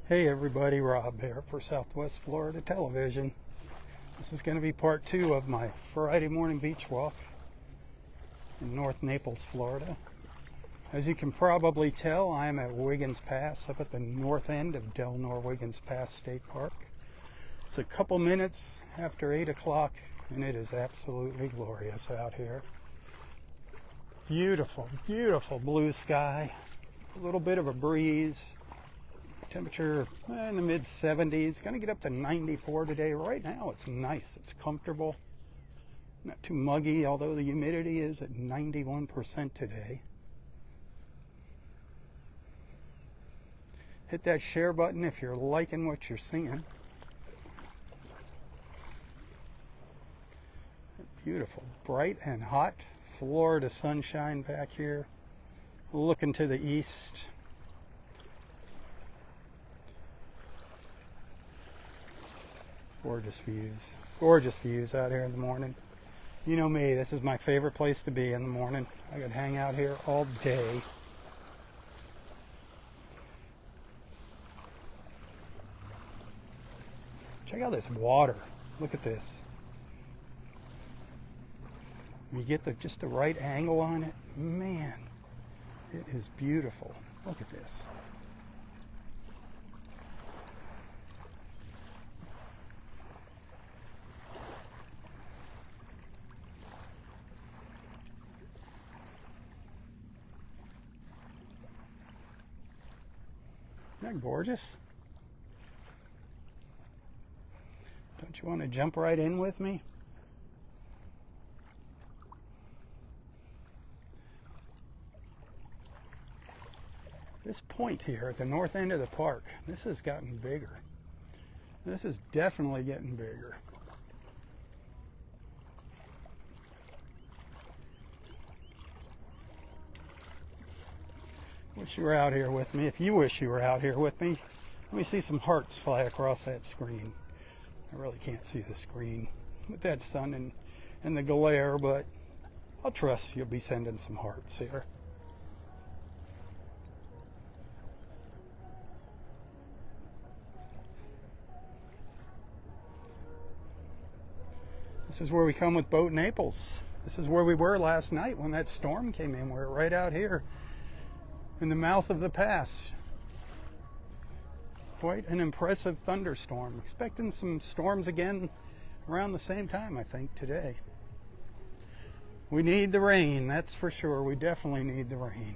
Hey everybody, Rob here for Southwest Florida Television. This is going to be part 2 of my Friday morning beach walk in North Naples, Florida. As you can probably tell, I am at Wiggins Pass, up at the north end of Delnor-Wiggins Pass State Park. It's a couple minutes after 8 o'clock and it is absolutely glorious out here. Beautiful, beautiful blue sky, a little bit of a breeze. Temperature in the mid 70s, going to get up to 94 today. Right now it's nice, it's comfortable, not too muggy, although the humidity is at 91% today. Hit that share button if you're liking what you're seeing. Beautiful, bright and hot Florida sunshine back here. Looking to the east. Gorgeous views out here in the morning. You know me, this is my favorite place to be in the morning. I could hang out here all day. Check out this water. Look at this. You get just the right angle on it. Man, it is beautiful. Look at this. Isn't that gorgeous? Don't you want to jump right in with me? This point here at the north end of the park, this has gotten bigger. This is definitely getting bigger. Wish you were out here with me. If you wish you were out here with me, let me see some hearts fly across that screen. I really can't see the screen with that sun and the glare, but I'll trust you'll be sending some hearts here. This is where we come with Boat Naples. This is where we were last night when that storm came in. We're right out here in the mouth of the pass. Quite an impressive thunderstorm. Expecting some storms again around the same time, I think, today. We need the rain, that's for sure. We definitely need the rain.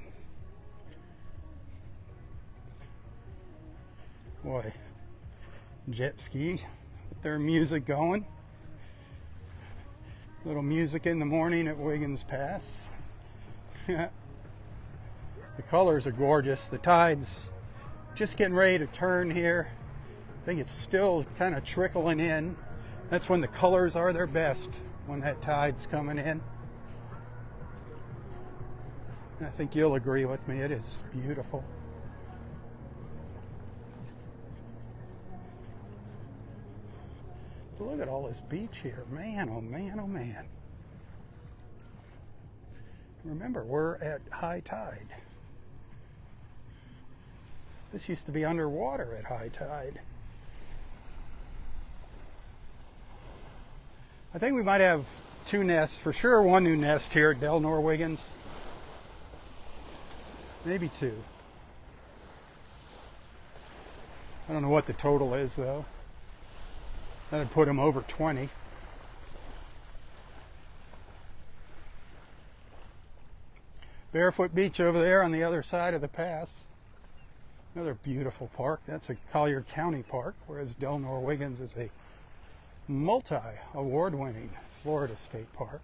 Boy, jet ski with their music going. Little music in the morning at Wiggins Pass. The colors are gorgeous. The tide's just getting ready to turn here. I think it's still kind of trickling in. That's when the colors are their best, when that tide's coming in. And I think you'll agree with me, it is beautiful. Look at all this beach here. Man, oh man, oh man. Remember, we're at high tide. This used to be underwater at high tide. I think we might have 2 nests, for sure 1 new nest here at Delnor-Wiggins. Maybe 2. I don't know what the total is though. That'd put them over 20. Barefoot Beach over there on the other side of the pass. Another beautiful park. That's a Collier County park, whereas Delnor-Wiggins is a multi-award-winning Florida state park.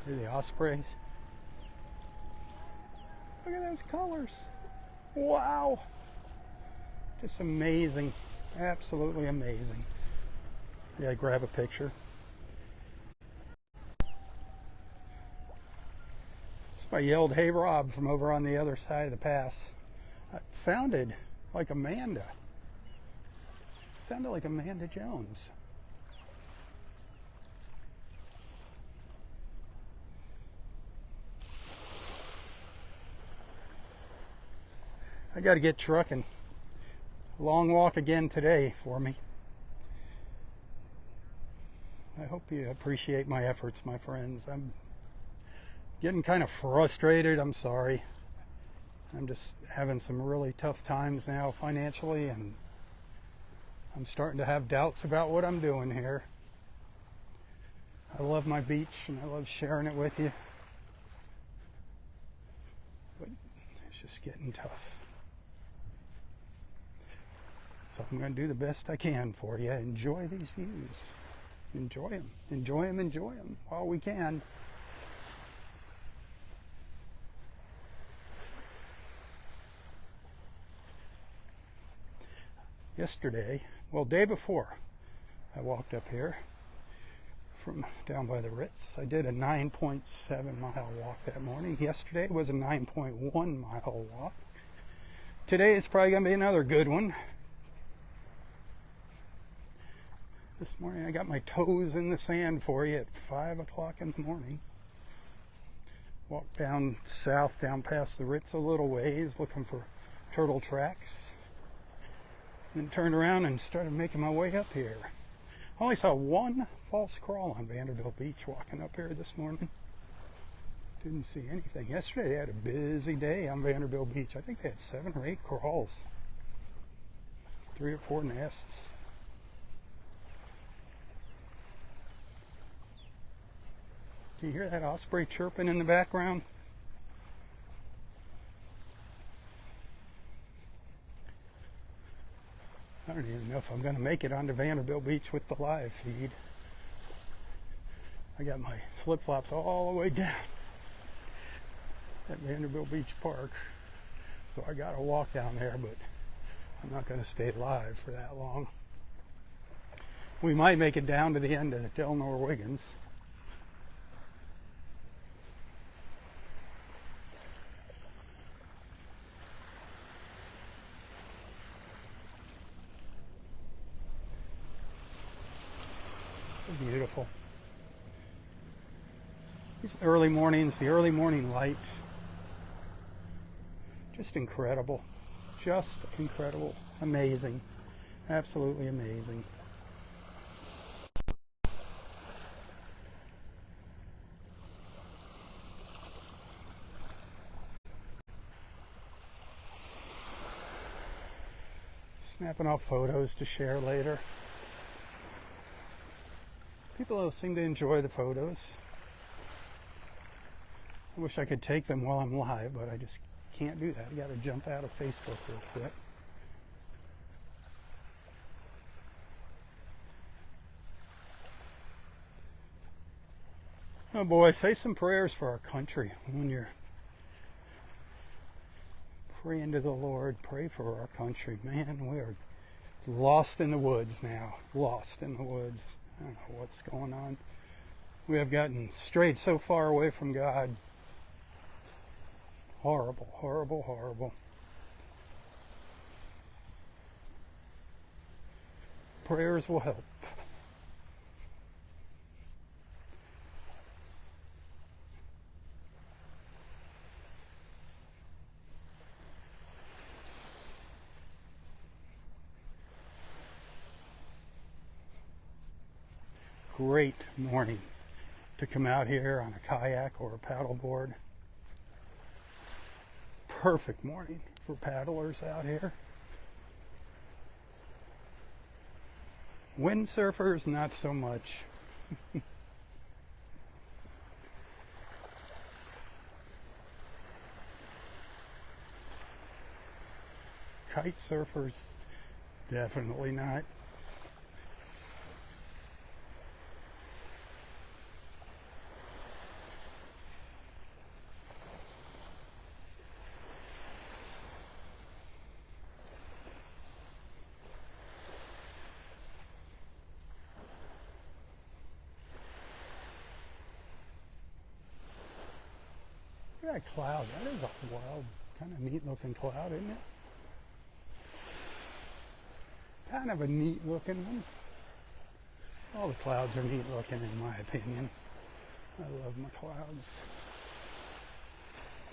Here are the ospreys. Look at those colors. Wow. Just amazing. Absolutely amazing. Yeah, grab a picture. I yelled, "Hey Rob," from over on the other side of the pass. It sounded like Amanda. It sounded like Amanda Jones. I got to get trucking. Long walk again today for me. I hope you appreciate my efforts, my friends. I'm getting kind of frustrated. I'm sorry. I'm just having some really tough times now financially, and I'm starting to have doubts about what I'm doing here. I love my beach and I love sharing it with you, but it's just getting tough. So I'm going to do the best I can for you. Enjoy these views. Enjoy them. Enjoy them. Enjoy them while we can. Yesterday, well, day before I walked up here from down by the Ritz, I did a 9.7 mile walk that morning. Yesterday was a 9.1 mile walk. Today is probably going to be another good one. This morning I got my toes in the sand for you at 5 o'clock in the morning. Walked down south, down past the Ritz a little ways, looking for turtle tracks. Then turned around and started making my way up here. I only saw one false crawl on Vanderbilt Beach walking up here this morning. Didn't see anything. Yesterday they had a busy day on Vanderbilt Beach. I think they had 7 or 8 crawls. 3 or 4 nests. Do you hear that osprey chirping in the background? I don't even know if I'm going to make it onto Vanderbilt Beach with the live feed. I got my flip-flops all the way down at Vanderbilt Beach Park, so I got to walk down there, but I'm not going to stay live for that long. We might make it down to the end of the Delnor-Wiggins. Beautiful. These early mornings, the early morning light, just incredible. Just incredible. Amazing. Absolutely amazing. Snapping off photos to share later. People seem to enjoy the photos. I wish I could take them while I'm live, but I just can't do that. I got to jump out of Facebook real quick. Oh boy, say some prayers for our country when you're praying to the Lord. Pray for our country. Man, we are lost in the woods now. Lost in the woods. I don't know what's going on. We have gotten strayed so far away from God. Horrible, horrible, horrible. Prayers will help. Great morning to come out here on a kayak or a paddleboard. Perfect morning for paddlers out here. Windsurfers, not so much. Kite surfers, definitely not. Look at that cloud. That is a wild, kind of neat looking cloud, isn't it? Kind of a neat looking one. All the clouds are neat looking in my opinion. I love my clouds.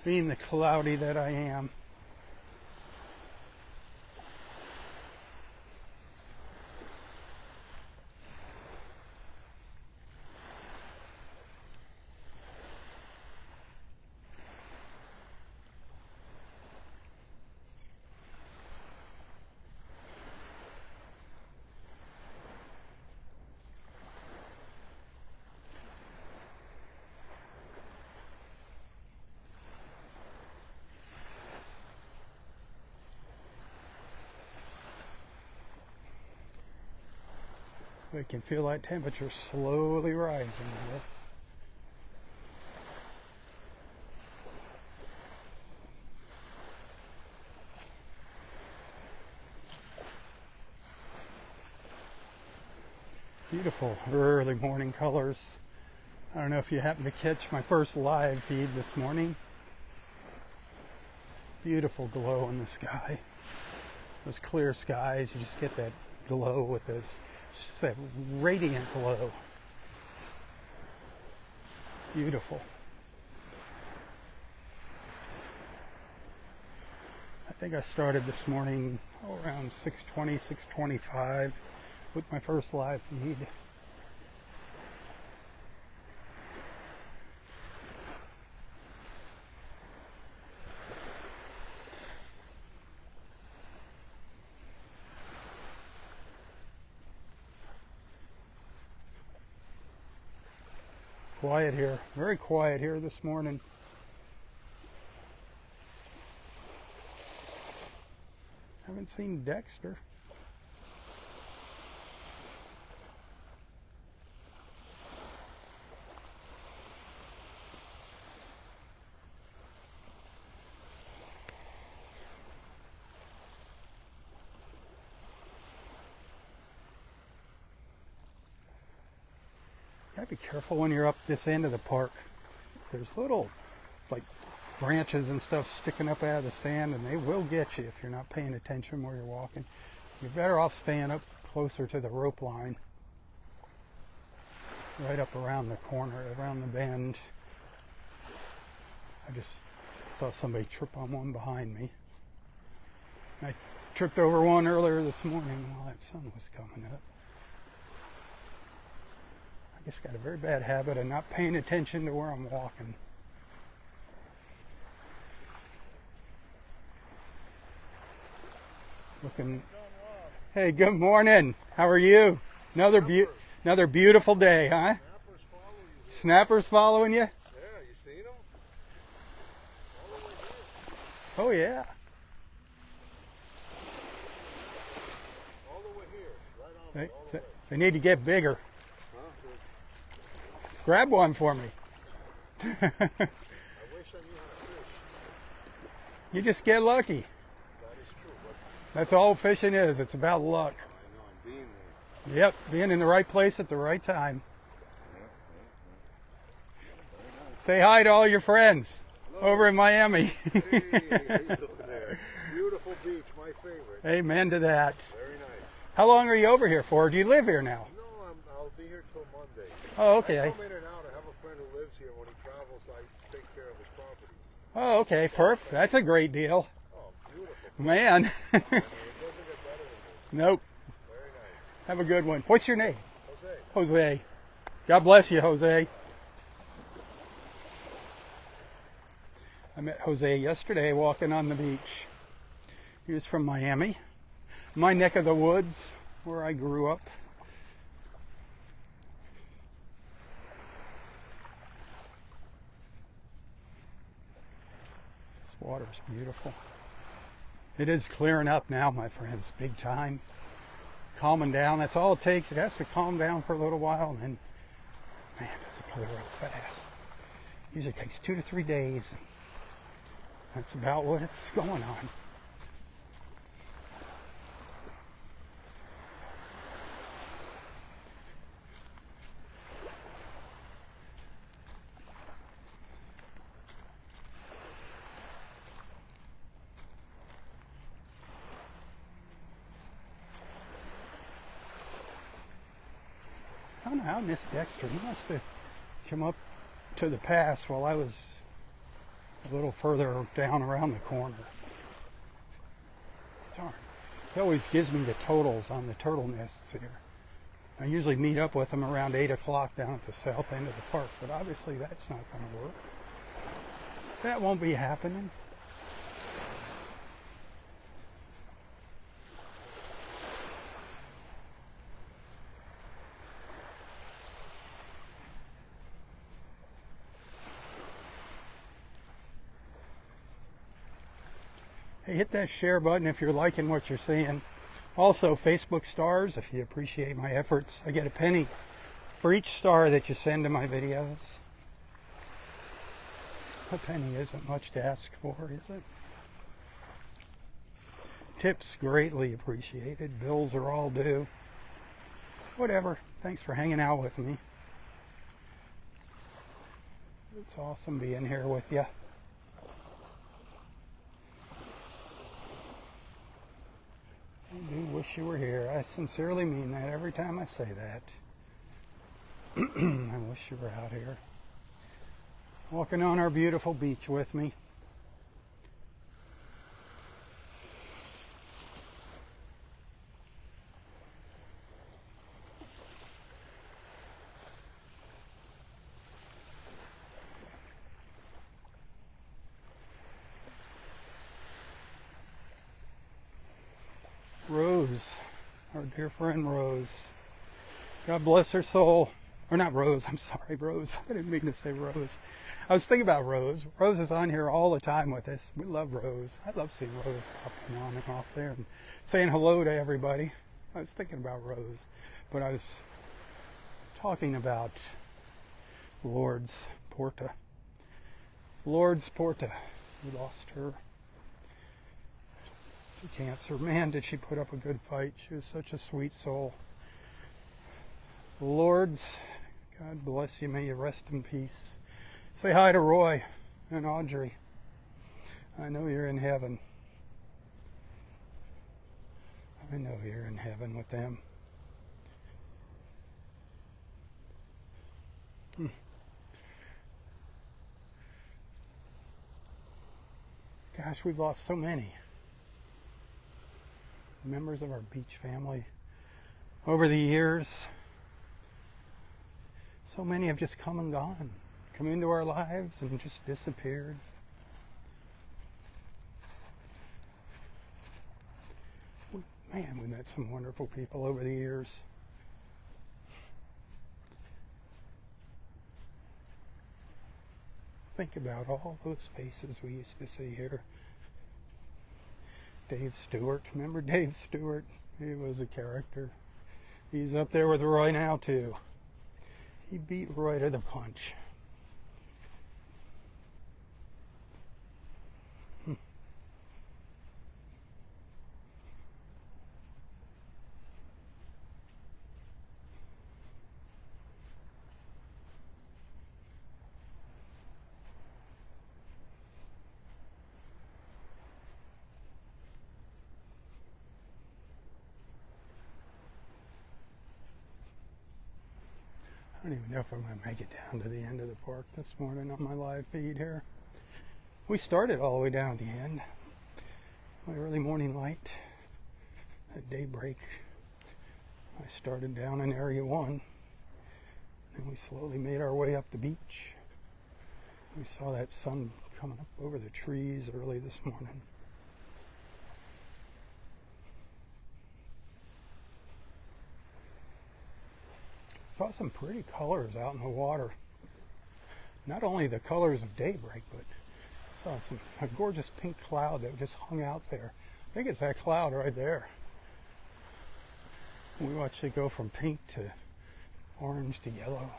Being the cloudy that I am. you can feel that temperature slowly rising here. Beautiful early morning colors. I don't know if you happened to catch my first live feed this morning. Beautiful glow in the sky. Those clear skies, you just get that glow with this, just that radiant glow. Beautiful. I think I started this morning around 6:20, 6:25 with my first live feed. Quiet here, very quiet here this morning. Haven't seen Dexter. Gotta be careful when you're up this end of the park. There's little, like, branches and stuff sticking up out of the sand, and they will get you if you're not paying attention where you're walking. You're better off staying up closer to the rope line. Right up around the corner, around the bend. I just saw somebody trip on one behind me. I tripped over one earlier this morning while that sun was coming up. I just got a very bad habit of not paying attention to where I'm walking. Looking. Hey, good morning. How are you? Another beautiful day, huh? Snappers following you? Yeah, you seen them? Oh yeah. All the way here, right on me, all the way. They need to get bigger. Huh? Grab one for me. I wish I knew how to fish. You just get lucky. That is true. But That's all fishing is. It's about luck. I know I'm being there. Yep, being in the right place at the right time. Say hi to all your friends. Hello. Over in Miami. Hey, how you doing there? Beautiful beach, my favorite. Amen to that. Very nice. How long are you over here for? Do you live here now? No, I'll be here till Monday. Oh, okay. I come in and out. I have a friend who lives here. When he travels, I take care of his properties. Oh, okay. Perfect. That's a great deal. Oh, beautiful. Man. I mean, it doesn't get better than this. Nope. Very nice. Have a good one. What's your name? Jose. Jose. God bless you, Jose. I met Jose yesterday walking on the beach. He was from Miami, my neck of the woods, where I grew up. This water's beautiful. It is clearing up now, my friends, big time. Calming down, that's all it takes. It has to calm down for a little while, and then, man, it's a clear up fast. Usually takes 2 to 3 days. That's about what it's going on. I don't know how I missed Dexter. He must have come up to the pass while I was a little further down around the corner. Darn. He always gives me the totals on the turtle nests here. I usually meet up with them around 8 o'clock down at the south end of the park, but obviously that's not going to work. That won't be happening. Hey, hit that share button if you're liking what you're seeing. Also, Facebook stars, if you appreciate my efforts, I get a penny for each star that you send to my videos. A penny isn't much to ask for, is it? Tips greatly appreciated. Bills are all due. Whatever. Thanks for hanging out with me. It's awesome being here with you. I do wish you were here. I sincerely mean that every time I say that. I wish you were out here. Walking on our beautiful beach with me. Rose, our dear friend Rose. God bless her soul. Or not Rose, I'm sorry, Rose. I didn't mean to say Rose. I was thinking about Rose. Rose is on here all the time with us. We love Rose. I love seeing Rose popping on and off there and saying hello to everybody. I was thinking about Rose, but I was talking about Lourdes Porta. Lourdes Porta. We lost her to cancer. Man, did she put up a good fight. She was such a sweet soul. Lourdes, God bless you. May you rest in peace. Say hi to Roy and Audrey. I know you're in heaven. I know you're in heaven with them. Gosh, we've lost so many members of our beach family over the years. So many have just come and gone, come into our lives and just disappeared. Man, we met some wonderful people over the years. Think about all those faces we used to see here. Dave Stewart, remember Dave Stewart? He was a character. He's up there with Roy now too. He beat Roy to the punch. I don't even know if I'm going to make it down to the end of the park this morning on my live feed here. We started all the way down at the end. My early morning light at daybreak. I started down in Area 1. And we slowly made our way up the beach. We saw that sun coming up over the trees early this morning. Saw some pretty colors out in the water. Not only the colors of daybreak, but saw a gorgeous pink cloud that just hung out there. I think it's that cloud right there. We watched it go from pink to orange to yellow.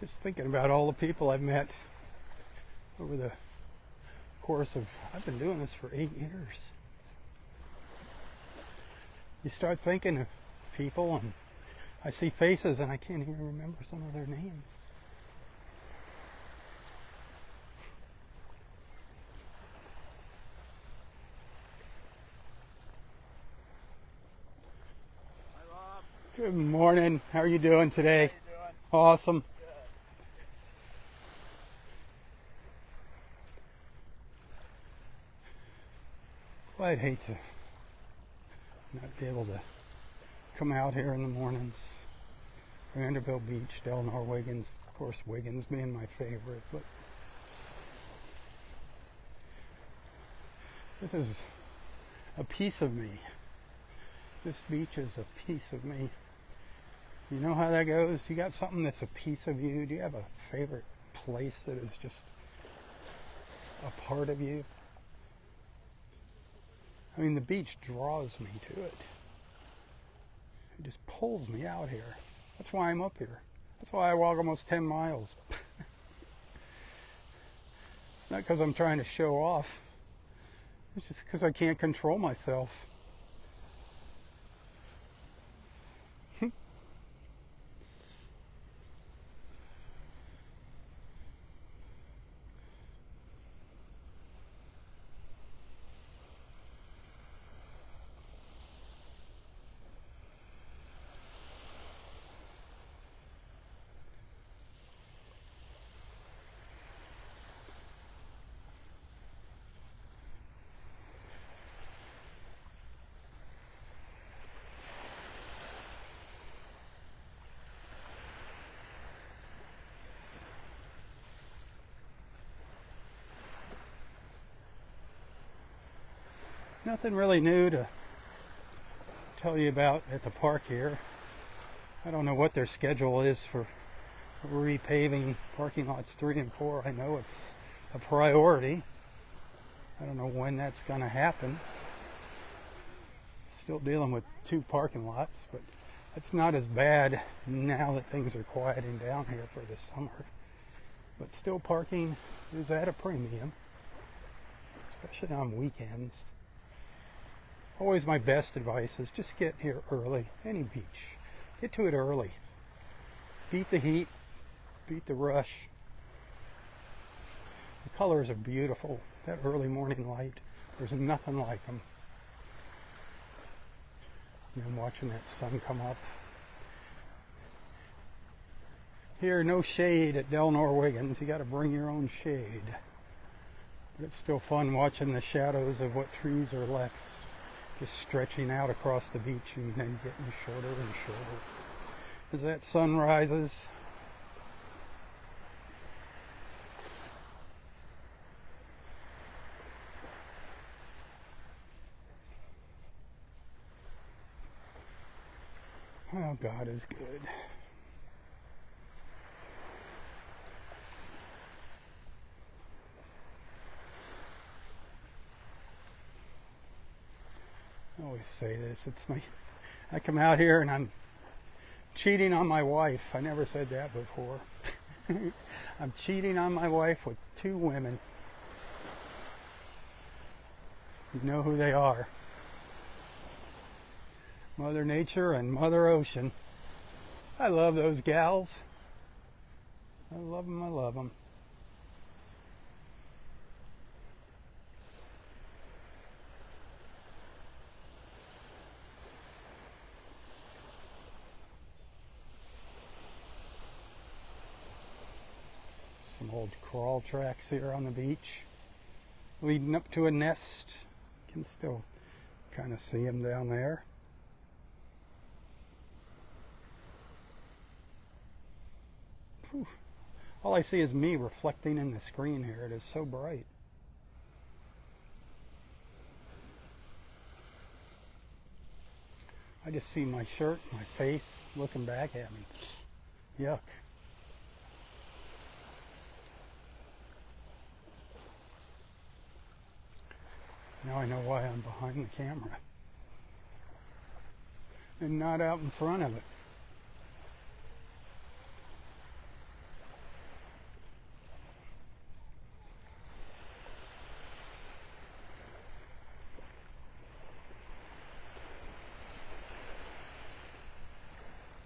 Just thinking about all the people I've met over the course of, I've been doing this for 8 years. You start thinking of people and I see faces and I can't even remember some of their names. Hi, Rob. Good morning. How are you doing today? How you doing? Awesome. Well, I'd hate to not be able to come out here in the mornings. Vanderbilt Beach, Delnor-Wiggins, of course Wiggins being my favorite, but this is a piece of me. This beach is a piece of me. You know how that goes? You got something that's a piece of you. Do you have a favorite place that is just a part of you? I mean, the beach draws me to it. It just pulls me out here. That's why I'm up here. That's why I walk almost 10 miles. It's not because I'm trying to show off. It's just because I can't control myself. Nothing really new to tell you about at the park here. I don't know what their schedule is for repaving parking lots 3 and 4. I know it's a priority. I don't know when that's going to happen. Still dealing with 2 parking lots, but it's not as bad now that things are quieting down here for the summer. But still, parking is at a premium, especially on weekends. Always my best advice is just get here early. Any beach. Get to it early. Beat the heat. Beat the rush. The colors are beautiful. That early morning light. There's nothing like them. And I'm watching that sun come up. Here, no shade at Delnor-Wiggins. You got to bring your own shade. But it's still fun watching the shadows of what trees are left. Just stretching out across the beach and then getting shorter and shorter as that sun rises. Oh, God is good. I always say this, I come out here and I'm cheating on my wife. I never said that before. I'm cheating on my wife with 2 women. You know who they are. Mother Nature and Mother Ocean. I love those gals. I love them, I love them. Some old crawl tracks here on the beach leading up to a nest. You can still kind of see them down there. Whew. All I see is me reflecting in the screen here. It is so bright. I just see my shirt, my face looking back at me. Yuck. Now I know why I'm behind the camera and not out in front of it.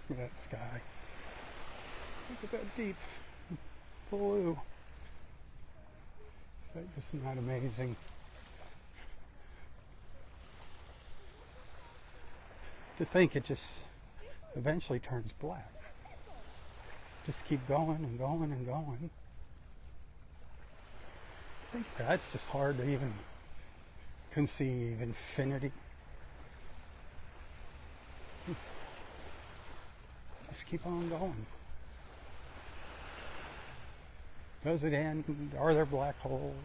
Look at that sky. Look at that deep blue. Is that just not amazing? To think it just eventually turns black. Just keep going and going and going. I think that's just hard to even conceive. Infinity. Just keep on going. Does it end? Are there black holes?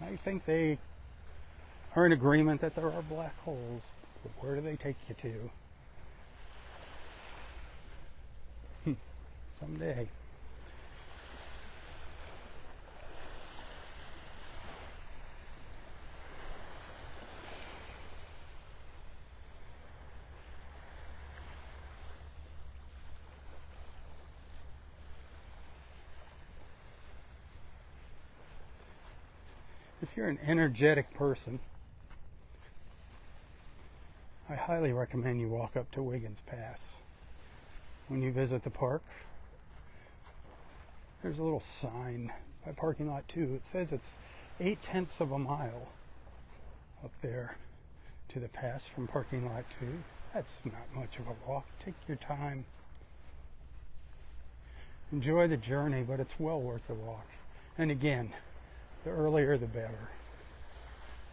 I think they are in agreement that there are black holes. But where do they take you to? Someday. If you're an energetic person, I highly recommend you walk up to Wiggins Pass. When you visit the park, there's a little sign by parking lot 2. It says it's 0.8 of a mile up there to the pass from parking lot 2. That's not much of a walk. Take your time. Enjoy the journey, but it's well worth the walk. And again, the earlier the better.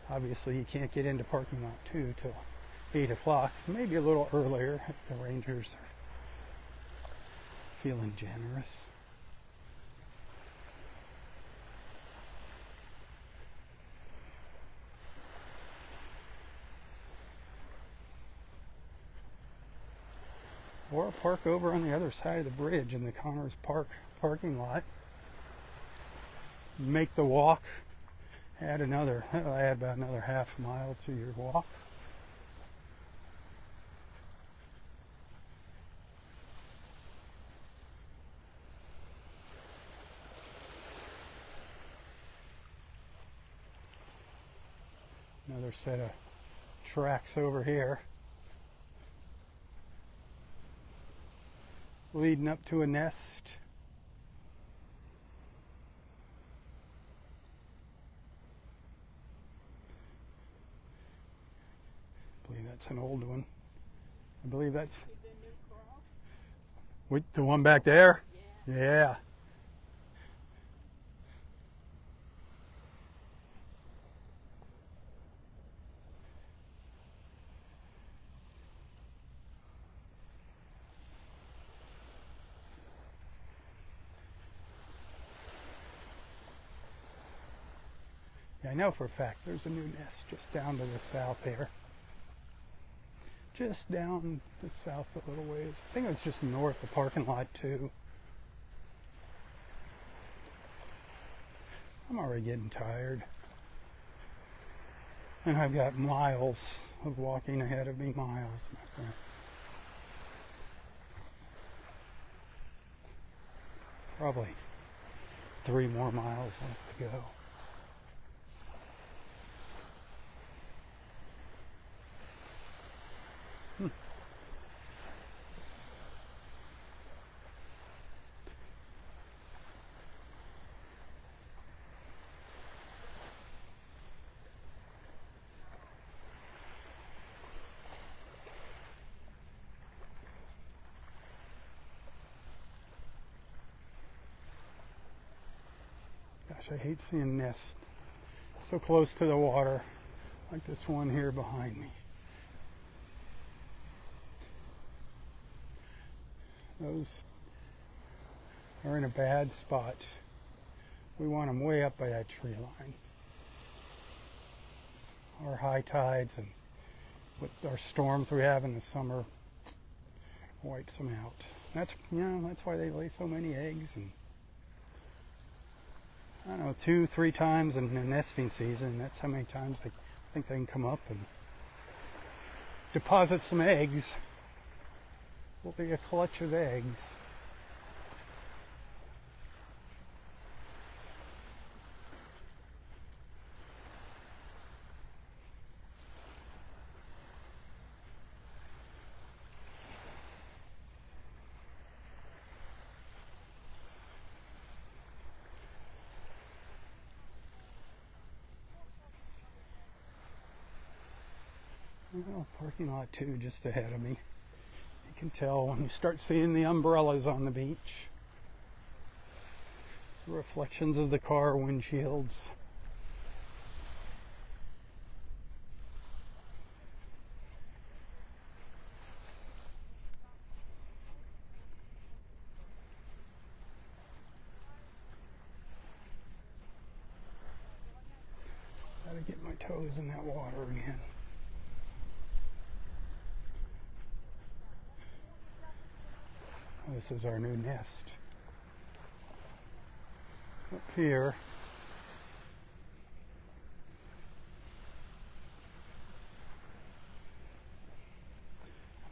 Obviously, you can't get into parking lot 2 till 8 o'clock. Maybe a little earlier if the rangers are feeling generous. Or park over on the other side of the bridge in the Connors Park parking lot. Make the walk. Add about another half mile to your walk. Another set of tracks over here leading up to a nest. I believe that's an old one. I believe that's the one back there. Yeah. I know for a fact there's a new nest just down to the south here. Just down the south a little ways. I think it was just north of parking lot 2. I'm already getting tired. And I've got miles of walking ahead of me, miles, my friends. Probably 3 more miles left to go. Gosh, I hate seeing nests so close to the water, like this one here behind me. Those are in a bad spot. We want them way up by that tree line. Our high tides and with our storms we have in the summer wipes them out. That's why they lay so many eggs, and I don't know, 2-3 times in the nesting season. That's how many times I think they can come up and deposit some eggs. Will be a clutch of eggs. Well, parking lot 2 just ahead of me. You can tell when you start seeing the umbrellas on the beach. The reflections of the car windshields. Gotta get my toes in that water again. This is our new nest. Up here,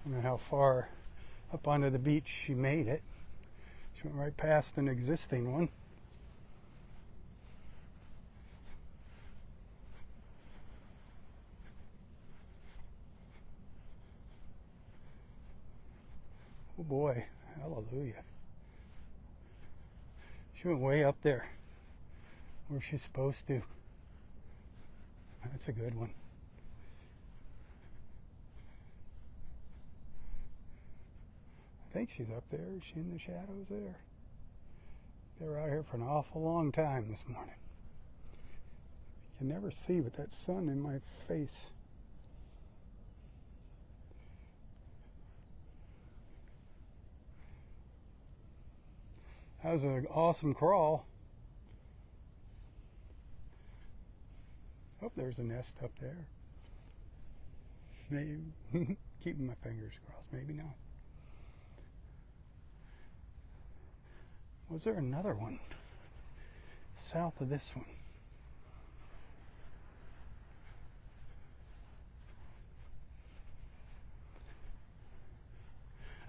I don't know how far up onto the beach she made it. She went right past an existing one. Oh boy, hallelujah. She went way up there where she's supposed to. That's a good one. I think she's up there. Is she in the shadows there? They were out here for an awful long time this morning. You can never see with that sun in my face. That was an awesome crawl. Oh, there's a nest up there. Maybe keeping my fingers crossed, maybe not. Was there another one south of this one?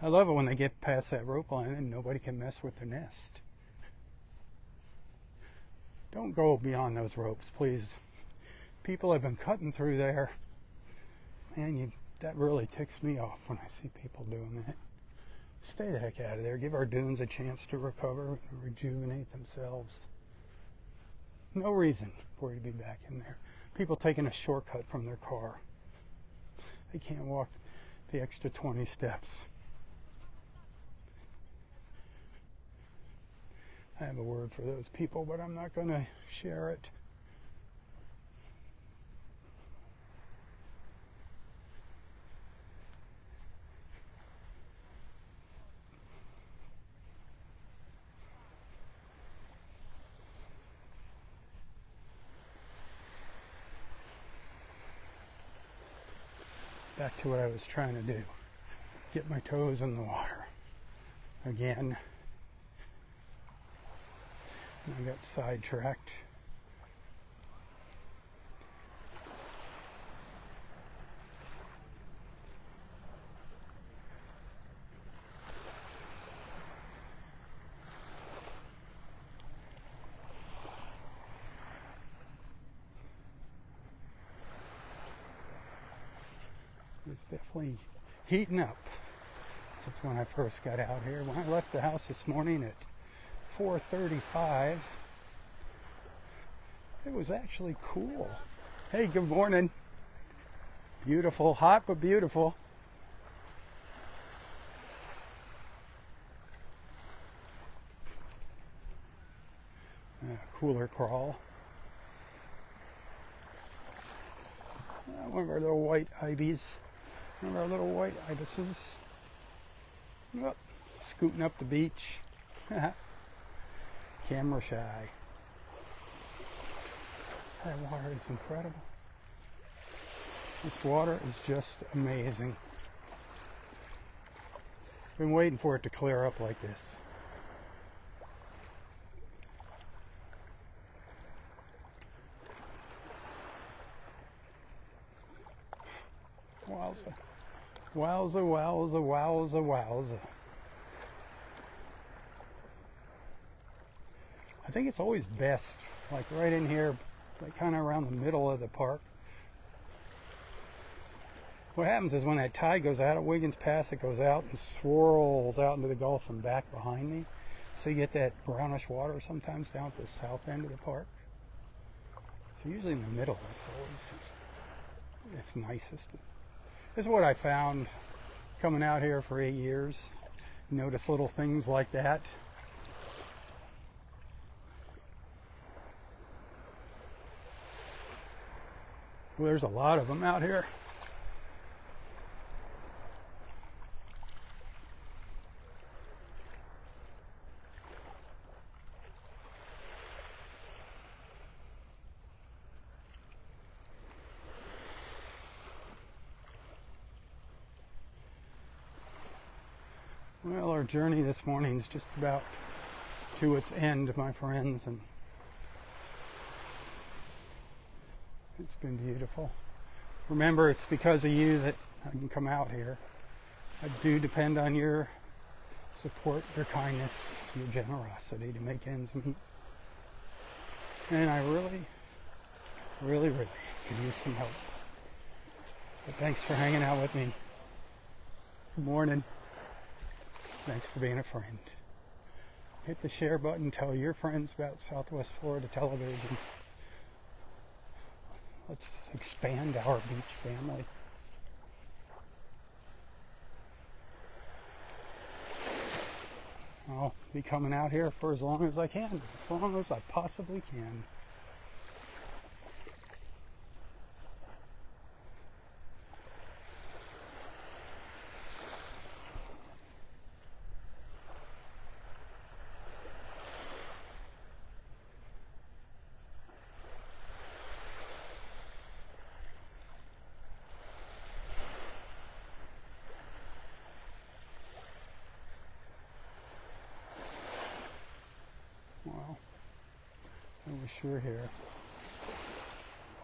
I love it when they get past that rope line and nobody can mess with their nest. Don't go beyond those ropes, please. People have been cutting through there. Man, that really ticks me off when I see people doing that. Stay the heck out of there. Give our dunes a chance to recover and rejuvenate themselves. No reason for you to be back in there. People taking a shortcut from their car. They can't walk the extra 20 steps. I have a word for those people, but I'm not going to share it. Back to what I was trying to do. Get my toes in the water. Again. And I got sidetracked. It's definitely heating up since when I first got out here. When I left the house this morning at 4:35, it was actually cool. Hey, good morning. Beautiful, hot but beautiful. Cooler crawl. One of our little white ibises. One of our little white ibises. Oh, scooting up the beach. Camera shy. That water is incredible. This water is just amazing. Been waiting for it to clear up like this. Wowza. Wowza, wowza, wowza, wowza. I think it's always best, like right in here, like kind of around the middle of the park. What happens is when that tide goes out at Wiggins Pass, it goes out and swirls out into the Gulf and back behind me. So you get that brownish water sometimes down at the south end of the park. So usually in the middle, it's nicest. is what I found coming out here for 8 years. Notice little things like that. Well, there's a lot of them out here. Well, our journey this morning is just about to its end, my friends, and it's been beautiful. Remember, it's because of you that I can come out here. I do depend on your support, your kindness, your generosity to make ends meet. And I really could use some help. But thanks for hanging out with me. Good morning. Thanks for being a friend. Hit the share button. Tell your friends about Southwest Florida Television. Let's expand our beach family. I'll be coming out here for as long as I can, as long as I possibly can. Well, I wish you were here.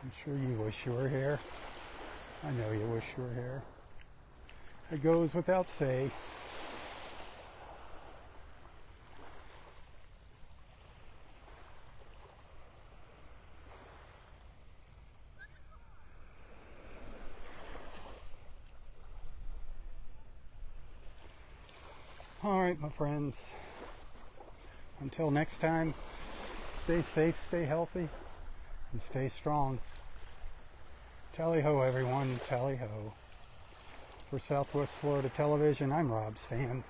I'm sure you wish you were here. I know you wish you were here. It goes without saying. All right, my friends. Until next time, stay safe, stay healthy, and stay strong. Tally-ho, everyone. Tally-ho. For Southwest Florida Television, I'm Robb Stan.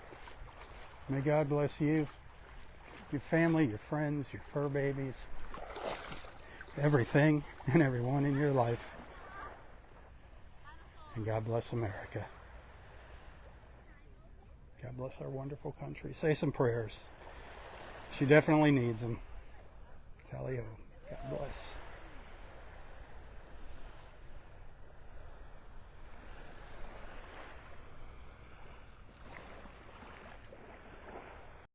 May God bless you, your family, your friends, your fur babies, everything and everyone in your life. And God bless America. God bless our wonderful country. Say some prayers. She definitely needs them. Tally-ho. God bless.